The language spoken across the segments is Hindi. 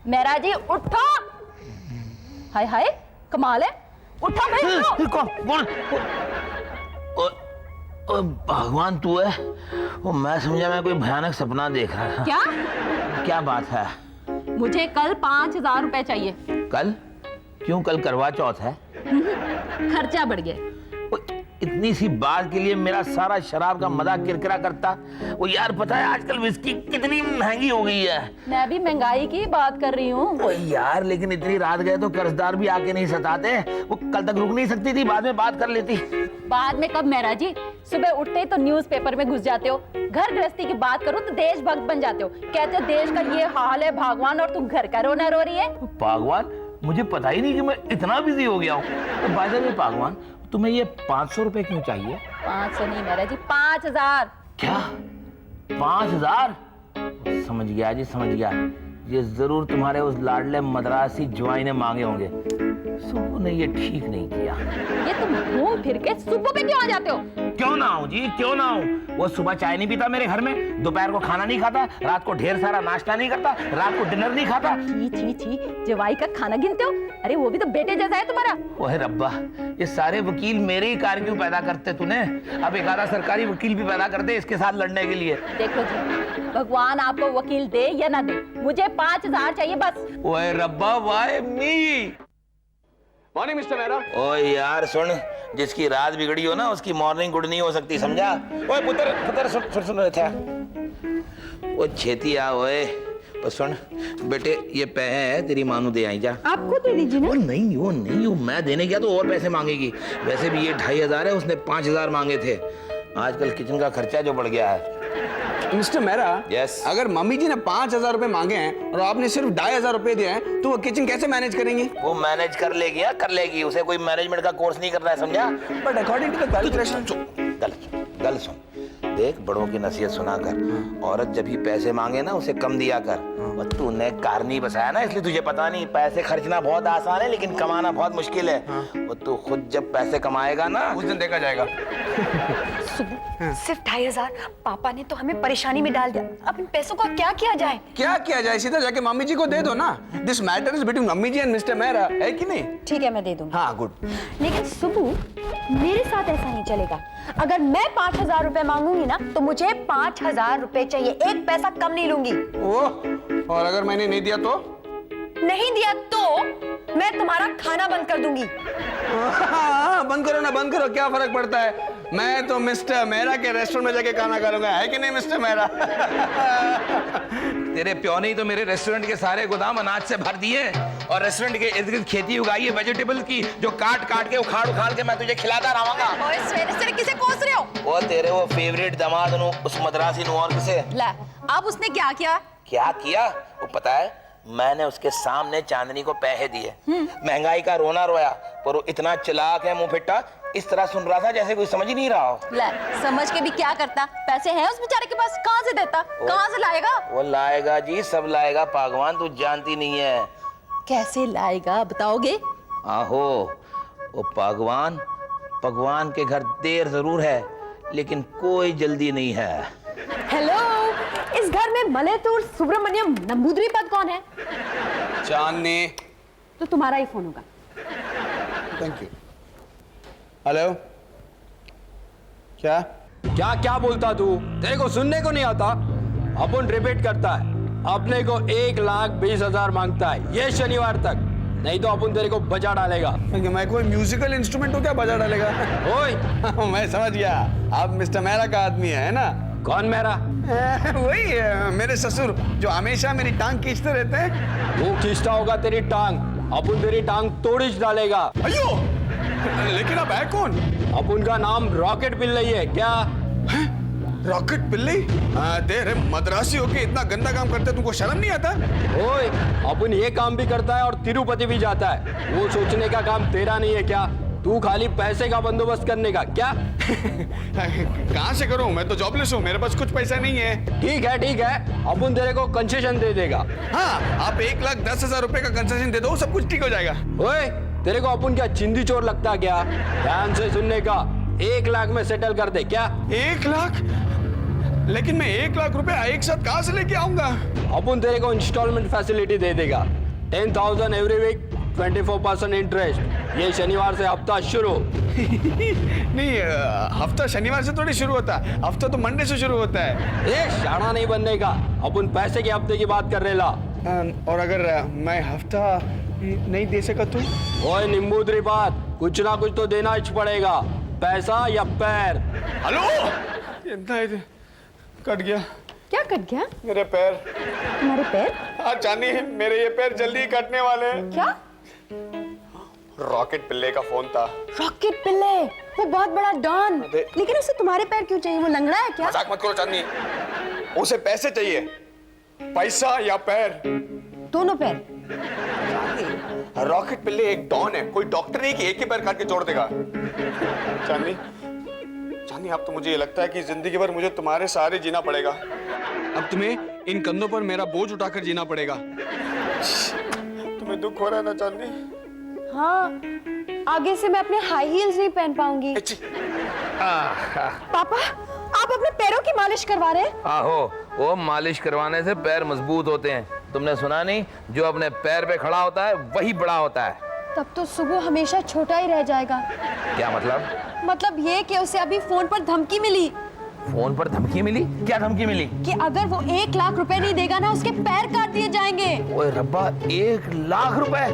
मेरा जी उठो। हाय हाय कमाल है, उठो भाई उठो। कौन? भगवान तू है? वो मैं समझा मैं कोई भयानक सपना देख रहा था। क्या? क्या बात है? मुझे कल 5,000 रुपए चाहिए। कल? क्यों, कल करवा चौथ है? खर्चा बढ़ गया। इतनी सी बात के लिए मेरा सारा शराब का मजाक किरकिरा करता। वो यार पता है आजकल विस्की कितनी महंगी हो गई है। मैं भी महंगाई की बात कर रही हूँ। ओ यार लेकिन इतनी रात गए तो कर्जदार भी आके नहीं सताते। वो कल तक रुक नहीं सकती थी, बाद में बात कर लेती। बाद में कब मेरा जी? सुबह उठते ही तो न्यूज़पेपर में घुस जाते हो। घर गृहस्थी की बात करो तो देशभक्त बन जाते हो। कहते हो देश का ये हाल है भगवान, और तू घर का रोना रो रही है। भगवान, मुझे पता ही नहीं कि मैं इतना बिजी हो गया हूँ। तो बाय द वे भगवान, तुम्हें ये 500 रुपए क्यों चाहिए? 500 नहीं मेरा जी, 5,000। क्या 5,000? समझ गया जी, समझ गया। ये जरूर तुम्हारे उस लाडले मद्रासी ज्वाई ने मांगे होंगे। सुबह ने ये ठीक नहीं किया। ये तुम घूम फिर के सुबह पे क्यों आ जाते हो? क्यों ना आऊं जी, क्यों ना आऊं? वो सुबह चाय नहीं पीता मेरे घर में, दोपहर को खाना नहीं खाता, रात को ढेर सारा नाश्ता नहीं करता, रात को डिनर नहीं खाता। छी छी छी, जवाई का खाना गिनते हो? अरे वो भी तो बेटे जैसा है तुम्हारा। ओहे रब्बा, ये सारे वकील मेरे ही कार क्यों पैदा करते तूने? अब एक आधा सरकारी वकील भी पैदा कर दे इसके साथ लड़ने के लिए। देखो जी, भगवान आपको वकील दे या ना दे, मुझे 5,000 चाहिए बस। ओए रब्बा, why me. Morning mister Mehra. ओ यार सुन, जिसकी रात बिगड़ी हो ना उसकी मॉर्निंग गुड नहीं हो सकती, समझा? ओए पुत्र पुत्र सुन रहे थे। ओ छेती आ ओए। ओ सुन बेटे, ये पैसे है तेरी माँ नू दे आई जा। आपको दे दीजिए ना। वो नहीं, मैं देने गया तो और पैसे मांगेगी। वैसे भी ये 2,500 है, उसने 5,000 मांगे थे। आजकल किचन का खर्चा जो बढ़ गया है। Mister Mehra, Yes. अगर मम्मी जी ने 5,000 रुपए मांगे हैं और आपने सिर्फ 2,500 रुपए दिए हैं, तो वो किचन कैसे मैनेज करेंगी? वो मैनेज कर लेगी, कर लेगी। उसे कोई मैनेजमेंट का कोर्स नहीं करना है, समझा? But according to the calculation. गल सुन, देख बड़ों की नसीहत सुना कर। औरत जब भी पैसे मांगे ना उसे कम दिया कर। और तूने कार नहीं बसाया ना, इसलिए तुझे पता नहीं। पैसे खर्चना बहुत आसान है लेकिन कमाना बहुत मुश्किल है। और तू खुद जब पैसे कमाएगा ना उस दिन देखा जाएगा। सिर्फ 2,500। पापा ने तो हमें परेशानी में डाल दिया। अब इन पैसों का क्या किया जाए? क्या किया जाए? सीधा जाके मम्मी जी को दे दो ना। This matter is between mummy ji and mister Mehra, है कि नहीं? ठीक है, मैं दे दूंगी। हाँ गुड। लेकिन सुबु, मेरे साथ ऐसा नहीं चलेगा। अगर मैं 5,000 रुपए मांगूंगी ना, तो मुझे 5,000 रुपए चाहिए। एक पैसा कम नहीं लूंगी। ओह, और अगर मैंने नहीं दिया तो? नहीं दिया तो मैं तुम्हारा खाना बंद कर दूंगी। हाँ, बंद करो ना, बंद करो, क्या फर्क पड़ता है? मैं तो मिस्टर मेहरा के रेस्टोरेंट में जाके खाना करूंगा, है कि नहीं मिस्टर मेहरा? तेरे प्यो ने ही तो मेरे रेस्टोरेंट के सारे गोदाम अनाज से भर दिए। और रेस्टोरेंट के इर्द गिर्द खेती उगाई है वेजिटेबल की, जो काट काट के उखाड़ उखाड़ के मैं तुझे खिलाता रहूंगा। ओए सवेरे किसे कोस रहे हो? वो तेरे वो फेवरेट दामाद नु, उस मद्रासी नु, और किसे? ला, अब उसने क्या किया? क्या किया वो पता है? मैंने उसके सामने चांदनी को पैसे दिए। महंगाई का रोना रोया, पर वो इतना चालाक है, मुंह फिट्टा, इस तरह सुन रहा था जैसे कोई समझ ही नहीं रहा हो। ले, समझ के भी क्या करता? पैसे हैं उस बेचारे के पास, कहाँ से देता? कहाँ से लाएगा? वो लाएगा जी, सब लाएगा। भगवान तू जानती नहीं है। कैसे लाएगा बताओगे? आहो, वो भगवान के घर देर जरूर है लेकिन कोई जल्दी नहीं है। हेलो, इस घर में मलयतुर सुब्रमण्यम नंबूदरी कौन है? चांदनी। तो तुम्हारा ही फोन होगा। Thank you. हेलो, क्या क्या क्या बोलता तू? तेरे को सुनने को नहीं आता? अपन रिपीट करता है, अपने को 1,20,000 मांगता है ये शनिवार तक, नहीं तो अपन तेरे को बजा डालेगा। मैं कोई म्यूजिकल इंस्ट्रूमेंट हूँ क्या बजा डालेगा? ओए मैं समझ गया, आप मिस्टर मेहरा का आदमी है ना? कौन मेरा? वही मेरे ससुर जो हमेशा मेरी टांग खींचते रहते हैं। वो खींचता होगा तेरी टांग, अपन तेरी टांग तोड़ डालेगा। अयो, लेकिन अब है कौन? अपन का नाम रॉकेट पिल्लई है क्या? रॉकेट पिल्लई? तेरे मद्रासी होके इतना गंदा काम करते, तुमको शर्म नहीं आता? ओए, अपन ये काम भी करता है और तिरुपति भी जाता है। वो सोचने का काम तेरा नहीं है क्या? तू खाली पैसे का बंदोबस्त करने का क्या? कहाँ से करूं? मैं तो जॉबलेस हूँ, मेरे पास कुछ पैसा नहीं है। ठीक है, अपन तेरे को कंसेशन दे देगा। हाँ, आप 1,10,000 रुपए का कंसेशन दे दो, सब कुछ ठीक हो जाएगा। ओए, तेरे को अपन क्या चिंदी चोर लगता क्या? ध्यान से सुनने का, 1 लाख में सेटल कर दे क्या? 1 लाख? लेकिन मैं 1 लाख रुपए एक साथ कहाँ से लेके आऊंगा? अपन तेरे को इंस्टॉलमेंट फैसिलिटी दे देगा। 10,000 एवरी वीक, 24% इंटरेस्ट। ये शनिवार से हफ्ता शुरू। नहीं, हफ्ता शनिवार से थोड़ी शुरू होता है, हफ्ता तो मंडे से शुरू होता है। ए शाना नहीं बनने का, अपन पैसे के हफ्ते की बात कर रहे ला। और अगर मैं हफ्ता नहीं दे सका तो? ओए निम्बूदरी बात, कुछ ना कुछ तो देना ही पड़ेगा, पैसा या पैर। हेलो, कट गया क्या कट गया? मेरे पैर। तुम्हारे पैर? हाँ जानी, मेरे ये पैर जल्दी कटने वाले हैं। क्या? रॉकेट पिल्ले का फोन था। रॉकेट पिल्ले, वो बहुत बड़ा डॉन। अबे। लेकिन उसे तुम्हारे पैर क्यों चाहिए? वो लंगड़ा है क्या? मजाक मत करो चांदनी, उसे पैसे चाहिए, पैसा या पैर, दोनों पैर। रॉकेट पिल्ले एक डॉन है, कोई डॉक्टर नहीं कि एक ही पैर काट के छोड़ देगा। चांदनी, चांदनी अब तो मुझे ये लगता है कि जिंदगी भर मुझे तुम्हारे सहारे जीना पड़ेगा। अब तुम्हें इन कंधों पर मेरा बोझ उठाकर जीना पड़ेगा। तुम्हें दुख हो रहा है ना चांदनी? हाँ, आगे से मैं अपने हाई हील्स नहीं पहन पाऊंगी। पापा, आप अपने पैरों की मालिश करवा रहे हैं? आहो, वो मालिश करवाने से पैर मजबूत होते हैं। तुमने सुना नहीं, जो अपने पैर पे खड़ा होता है वही बड़ा होता है। तब तो सुबह हमेशा छोटा ही रह जाएगा। क्या मतलब? मतलब ये कि उसे अभी फोन पर धमकी मिली। फोन पर धमकी मिली? क्या धमकी मिली? कि अगर वो 1 लाख रुपए नहीं देगा ना, उसके पैर काट दिए जाएंगे। ओए रब्बा, 1 लाख रुपए?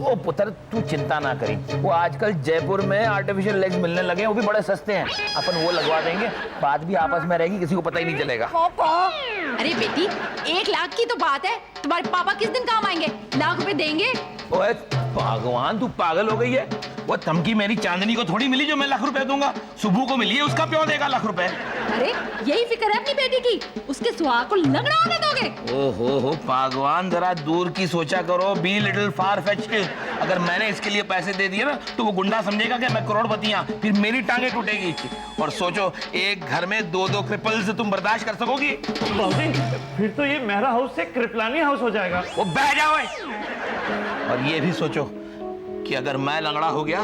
ओ पुत्र, तू चिंता ना करी, वो आजकल जयपुर में आर्टिफिशियल लेग्स मिलने लगे हैं, वो भी बड़े सस्ते हैं। अपन वो लगवा देंगे, बात भी आपस में रहेगी, किसी को पता ही नहीं चलेगा। अरे बेटी, 1 लाख की तो बात है, तुम्हारे पापा किस दिन काम आएंगे? लाख रुपए देंगे? ओए भगवान, तू पागल हो गई है? वो धमकी मेरी चांदनी को थोड़ी मिली जो मैं लाख रुपए दूंगा, सुबह को मिली है, उसका क्यों देगा लाख रुपए? अरे यही फिक्र है अपनी बेटी की, उसके सुहाग को लंगड़ा होने दोगे? ओहो भगवान, जरा दूर की सोचा करो, बी लिटिल फार फेच्ड। अगर मैंने इसके लिए पैसे दे दिए ना, तो वो गुंडा समझेगा कि मैं करोड़पति हूं, फिर मेरी टांगे टूटेगी। और सोचो, एक घर में 2-2 क्रिपल्स तुम बर्दाश्त कर सकोगी? बाबूजी, फिर तो ये मेहरा हाउस से कृपलानी हाउस हो जाएगा। वो बह जाओ। और ये भी सोचो कि अगर मैं लंगड़ा हो गया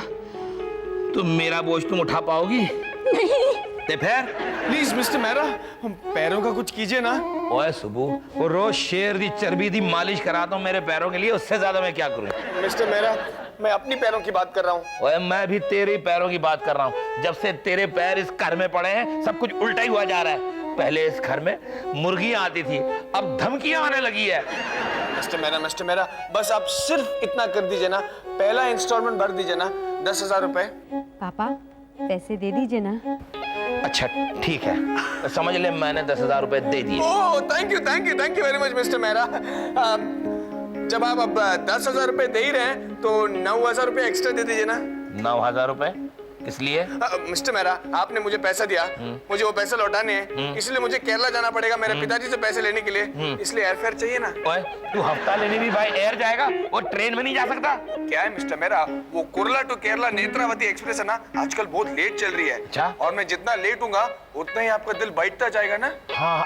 तो मेरा बोझ तुम उठा पाओगी? नहीं। ते फिर? प्लीज मिस्टर मेहरा, पैरों का कुछ कीजिए ना। ओए सुबू, वो रोज शेर दी चर्बी दी मालिश कराता हूँ मेरे पैरों के लिए, उससे ज्यादा मैं क्या करूँ? मिस्टर मेहरा, मैं अपनी पैरों की बात कर रहा हूँ। ओए मैं भी तेरे पैरों की बात कर रहा हूँ। जब से तेरे पैर इस घर में पड़े हैं, सब कुछ उल्टा ही हुआ जा रहा है। पहले इस घर में मुर्गियां आती थी, अब धमकियां आने लगी है। मिस्टर मेहरा, बस आप सिर्फ इतना कर दीजिए ना, पहला इंस्टॉलमेंट भर दीजिए ना, 10,000 रुपए। पापा, पैसे दे दीजिए ना। अच्छा ठीक है, तो समझ ले मैंने 10,000 रुपए दे दिए। Oh thank you very much mister Mehra. जब आप अब 10,000 रुपए दे ही रहे हैं, तो 9,000 रुपए एक्स्ट्रा दे दीजिए ना। 9,000 रुपए? इसलिए? मिस्टर मेहरा, आपने मुझे पैसा दिया, मुझे वो पैसे लौटाने हैं, इसलिए मुझे केरला जाना पड़ेगा मेरे पिताजी से पैसे लेने के लिए, इसलिए एयरफेयर चाहिए ना। ओए, तू हफ्ता लेने भी भाई एयर जाएगा, वो ट्रेन में नहीं जा सकता? क्या है मिस्टर मेहरा, वो कुर्ला टू केरला नेत्रावती एक्सप्रेस है ना, आजकल बहुत लेट चल रही है। अच्छा? और मैं जितना लेट हूँगा उतना ही आपका दिल बैठता जाएगा ना। हाँ।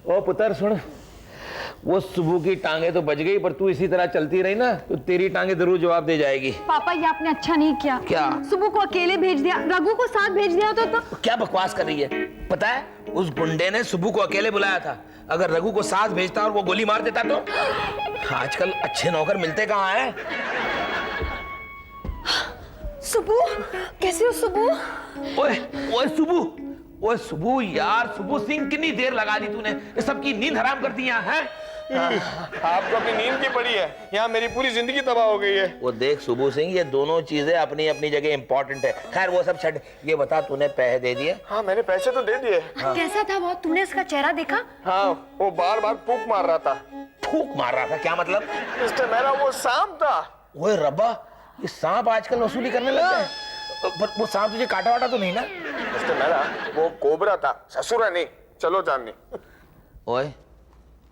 ओ पुत्र सुन, वो सुबह की टांगे तो बच गई, पर तू इसी तरह चलती रही ना तो तेरी टांगे जरूर जवाब दे जाएगी। पापा, ये आपने अच्छा नहीं किया। क्या? सुबह को अकेले भेज दिया, रघु को साथ भेज दिया तो क्या बकवास कर रही है? पता है, उस गुंडे ने सुबह को अकेले बुलाया था, अगर रघु को साथ भेजता और वो गोली मार देता तो? आजकल अच्छे नौकर मिलते कहाँ हैं? सुबू, कैसे हो सुबू? ओए ओए सुबू, ओए सुबू यार, सुबू सिंह, कितनी देर लगा दी तूने, ये सबकी नींद हराम कर दी यहाँ है? आपको अपनी नींद की पड़ी है, यहाँ मेरी पूरी जिंदगी तबाह हो गई है। वो देख सुबू सिंह, ये दोनों चीजें अपनी अपनी जगह इंपॉर्टेंट है। खैर वो सब छੱਡ, ये बता तूने पैसे दे दिए? हाँ मैंने पैसे तो दे दिए। कैसा था वो? तुमने उसका चेहरा देखा? हाँ, वो बार बार फूंक मार रहा था। फूंक मार रहा था? क्या मतलब? मिस्टर मेहरा, वो सांप था। ओए रब्बा, ये सांप आजकल वसूली करने लग गए। पर वो सांप तुझे काटा वाटा तो नहीं ना? मिस्टर मेहरा, वो कोबरा था, ससुरा नहीं। चलो जाननी। ओए,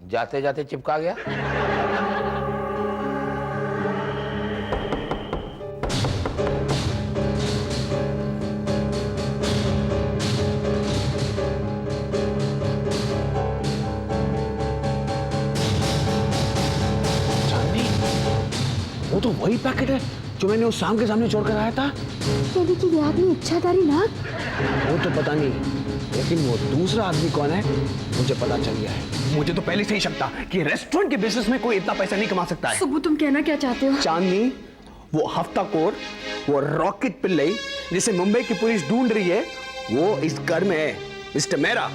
जाते जाते चिपका गया। वही पैकेट है जो मैंने उस शाम के सामने छोड़कर आया था। कभी की आदमी इच्छाधारी नाग। वो तो पता नहीं, लेकिन वो दूसरा आदमी कौन है मुझे पता चल गया है। मुझे तो पहले से ही शक था कि रेस्टोरेंट के बिजनेस में कोई इतना पैसा नहीं कमा सकता है। सुबह तुम कहना क्या चाहते हो? चांदनी, वो हफ्ताकोर, वो रॉकेट पिल्लई जिसे मुंबई की पुलिस ढूंढ रही है, वो इस घर में है, मिस्टर मेहरा।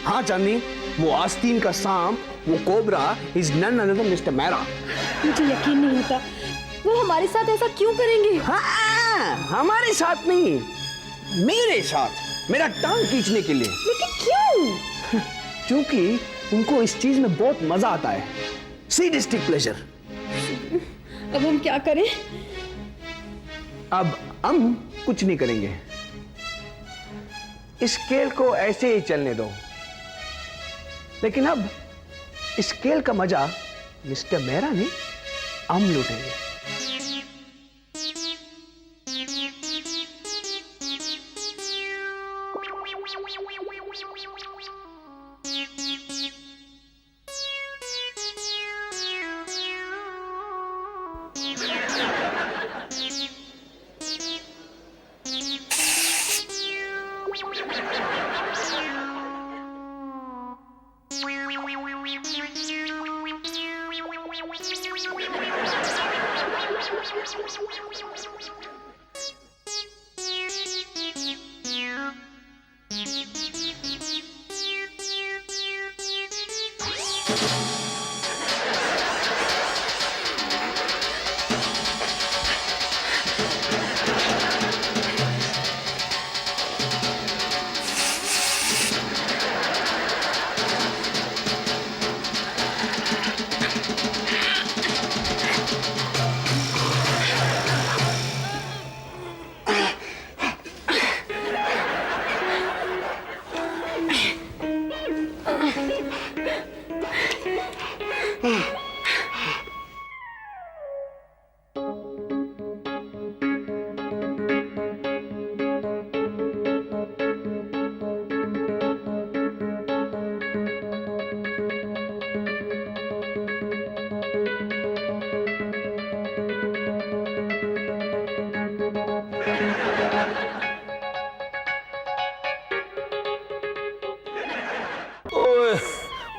हाँ चांदनी, वो आस्तीन का सांप, वो cobra is none other than mister Mehra. मुझे यकीन नहीं होता, वो हमारे साथ ऐसा क्यों करेंगे? हाँ, हमारे साथ नहीं, मेरे साथ, मेरा टांग खींचने के लिए। लेकिन क्यों? क्योंकि उनको इस चीज में बहुत मजा आता है, सैडिस्टिक प्लेजर। अब हम क्या करें? अब हम कुछ नहीं करेंगे, इस खेल को ऐसे ही चलने दो। लेकिन अब इस खेल का मजा मिस्टर मेहरा नहीं, हम लूटेंगे।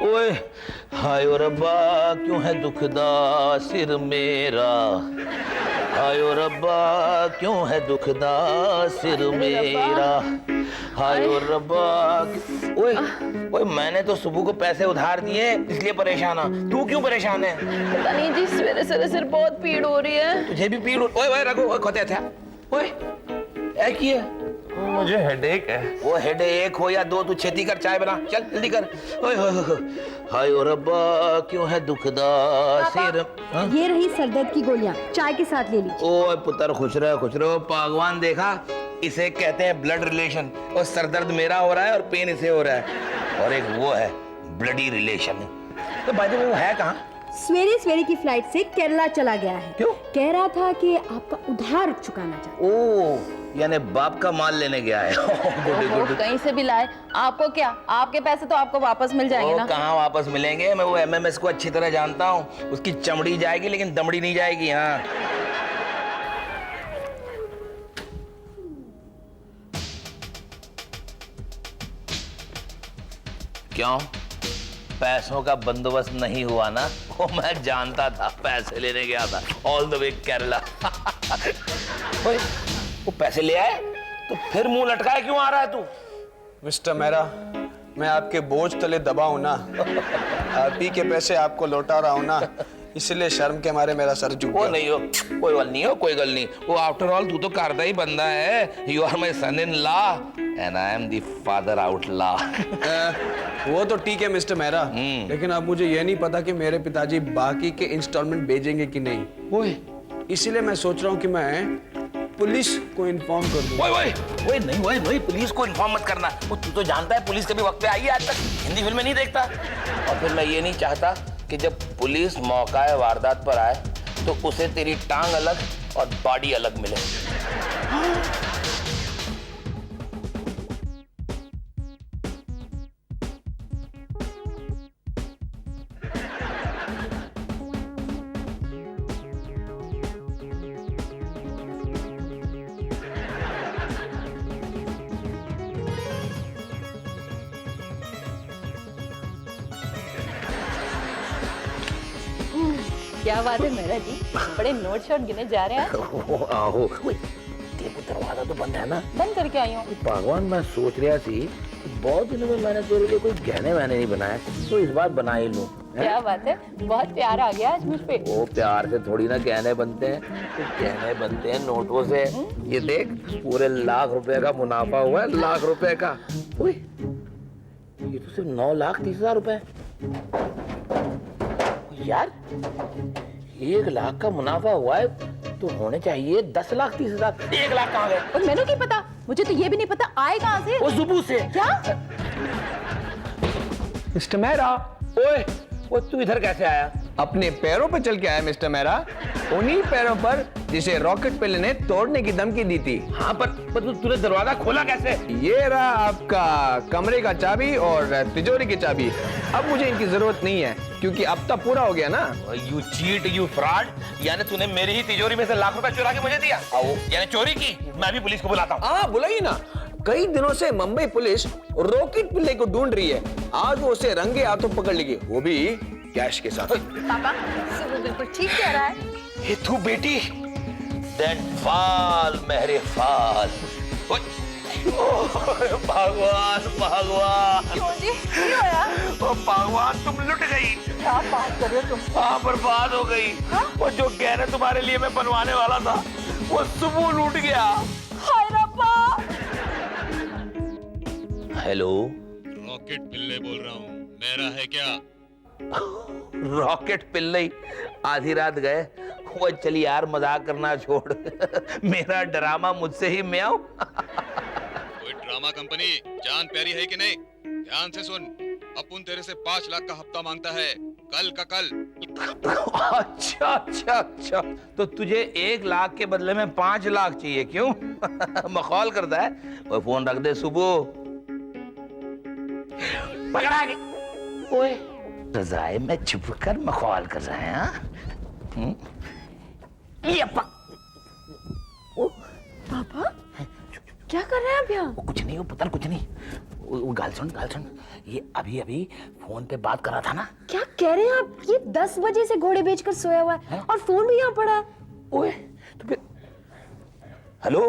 ओए हाय ओ रब्बा क्यों है दुखदा सिर मेरा, हाय ओ रब्बा क्यों है दुखदा सिर मेरा, हाय ओ रब्बा। ओए ओए मैंने तो सुबह को पैसे उधार दिए इसलिए परेशान हूं, तू क्यों परेशान है? पता नहीं जी, सवेरे सवेरे सिर बहुत पीड़ हो रही है। तुझे भी पीड़? ओए ओए रघु ओए खोते थे, ओए क्या किए? मुझे हेडेक है। वो हेडेक हो या दो, तू छेती कर, चाय बना, चल जल्दी कर। ओए होए होए, हाय ओ रब्बा क्यों है दुखदा सिर। हाँ? ये रही सरदर्द की गोलियां, चाय के साथ ले लीजिए। ओए पुत्र खुश रहो। भगवान देखा, इसे कहते हैं ब्लड रिलेशन। और सरदर्द मेरा हो रहा है और पेन इसे हो रहा है, और एक वो है ब्लडी रिलेशन। तो भाई वो है कहाँ? सवेरे सवेरे की फ्लाइट से केरला चला गया है। क्यों? कह रहा था कि आपका उधार चुकाना चाहता। ओ यानी बाप का माल लेने गया है। वो कहीं से भी लाए, आपको क्या, आपके पैसे तो आपको वापस मिल जाएंगे ना। कहाँ वापस मिलेंगे? मैं वो एमएमएस को अच्छी तरह जानता हूँ, उसकी चमड़ी जाएगी लेकिन दमड़ी नहीं जाएगी। हाँ क्यों, पैसों का बंदोबस्त नहीं हुआ ना? वो मैं जानता था, पैसे लेने गया था ऑल द वे केरला। ओए, वो पैसे ले आए तो फिर मुंह लटकाए क्यों आ रहा है तू? मिस्टर मेहरा, मैं आपके बोझ तले दबा हूं ना, आप ही के पैसे आपको लौटा रहा हूं ना, इसलिए शर्म के मारे मेरा सर झुक वो गया। नहीं हो, कोई गल नहीं हो, कोई गल नहीं। वो आफ्टर ऑल तू तो करदा ही बंदा है। You are my son in law and I am the father out law. वो तो ठीक है मिस्टर मेहरा, लेकिन अब मुझे ये नहीं पता कि मेरे पिताजी बाकी के इंस्टॉलमेंट भेजेंगे कि नहीं। ओए इसीलिए मैं सोच रहा हूँ कि मैं पुलिस को इन्फॉर्म कर दूं। ओए ओए ओए नहीं, ओए नहीं, पुलिस को इन्फॉर्म मत करना। वो तू तो जानता है पुलिस कभी वक्त पे आई है आज तक? हिंदी फिल्में नहीं देखता। और फिर मैं ये नहीं चाहता कि जब पुलिस मौका वारदात पर आए तो उसे तेरी टांग अलग और बॉडी अलग मिले। क्या बात है मेरा जी, बड़े नोट शॉट गिने जा रहे हैं। आहो देखो दरवाजा तो बंद है ना। बंद करके आई हूँ। भगवान मैं सोच रहा थी बहुत दिनों में मैंने तेरे लिए कोई गहने वहने नहीं बनाए तो इस बार बना ही लूं। क्या बात है, बहुत प्यार आ गया आज मुझ पे। वो प्यार से थोड़ी ना गहने बनते हैं, तो गहने बनते हैं नोटों से। ये देख पूरे लाख रुपए का मुनाफा हुआ है, लाख रुपए का। ओए ये तो सिर्फ 9,30,000 रुपए यार। 1,00,000 का मुनाफा हुआ है तो होने चाहिए 10,30,000। 1,00,000 कहाँ गए? और मैंने क्या पता, मुझे तो ये भी नहीं पता आए कहाँ से। वो जुबू से। क्या? मिस्टर मेहरा, ओए वो तू इधर कैसे आया? अपने पैरों पर चल के आया मिस्टर मेहरा, उन्हीं पैरों पर जिसे रॉकेट पिल्ले ने तोड़ने की धमकी दी थी। हाँ पर तूने दरवाजा खोला कैसे? ये रहा आपका कमरे का चाबी और तिजोरी की चाबी। अब मुझे इनकी जरूरत नहीं है क्योंकि अब तक पूरा हो गया ना। You cheat, you fraud. यानी तूने मेरी ही तिजोरी में से लाख रुपए चुरा के मुझे दिया? यानी चोरी की? मैं भी पुलिस को बुलाता हूँ। हाँ बुलाइए ना। कई दिनों से मुंबई पुलिस रॉकेट पिल्ले को ढूंढ रही है, आज वो उसे रंगे हाथों पकड़ लेगी, वो भी कैश के साथ। पापा सुबह बिल्कुल ठीक कह रहा है। ये तू बेटी देन फाल मेरे फाल। भगवान भगवान, क्यों जी, क्यों होया? ओ भगवान तुम लुट गई। क्या बात कर रहे हो तुम? हाँ बर्बाद हो गई। वो जो गहने तुम्हारे लिए मैं बनवाने वाला था वो सुबह लूट गया। हाय रब्बा। हेलो रॉकेट पिल्ले बोल रहा हूँ, मेरा है क्या? रॉकेट पिल्ले आधी रात गए। वो चली यार मजाक करना छोड़। मेरा ड्रामा मुझसे ही मैं आऊं। कोई ड्रामा कंपनी जान प्यारी है कि नहीं? ध्यान से सुन, अपुन तेरे से 5 लाख का हफ्ता मांगता है, कल का कल। अच्छा अच्छा अच्छा, तो तुझे 1,00,000 के बदले में 5 लाख चाहिए क्यों? मखौल करता है। वो फोन रख दे सुबह। पकड़ा गया। ओए रजाई में छुप कर मखौल कर रहे हैं। हाँ? ये पापा क्या कर रहे हैं आप यहाँ? वो कुछ नहीं, वो पता कुछ नहीं। वो गाल सुन गाल सुन। ये अभी अभी फोन पे बात कर रहा था ना। क्या कह रहे हैं आप? ये 10 बजे से घोड़े बेचकर सोया हुआ है और फोन भी यहाँ पड़ा है। ओए तो फिर हेलो।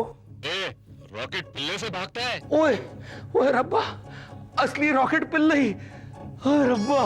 रॉकेट पिल्ले से भागता है। ओए ओए रब्बा, असली रॉकेट पिल्ले ही। रब्बा।